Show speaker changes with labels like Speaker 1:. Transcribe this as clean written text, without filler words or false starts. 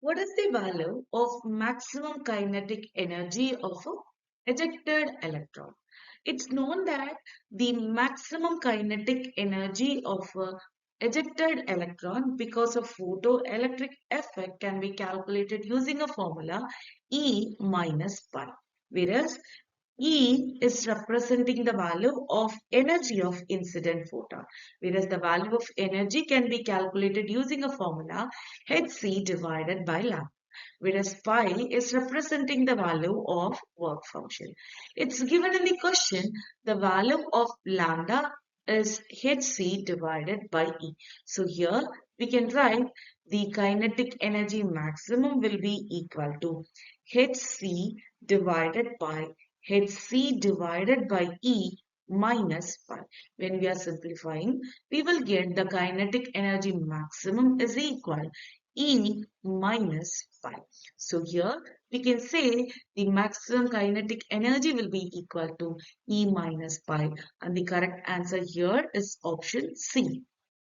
Speaker 1: What is the value of maximum kinetic energy of a ejected electron? It's known that the maximum kinetic energy of a ejected electron because of photoelectric effect can be calculated using a formula E minus pi. Whereas E is representing the value of energy of incident photon, whereas the value of energy can be calculated using a formula Hc divided by lambda, whereas pi is representing the value of work function. It's given in the question, the value of lambda is Hc divided by E. So here we can write the kinetic energy maximum will be equal to Hc divided by Hc divided by E minus pi. When we are simplifying, we will get the kinetic energy maximum is equal E minus pi. So here we can say the maximum kinetic energy will be equal to E minus pi, and the correct answer here is option C.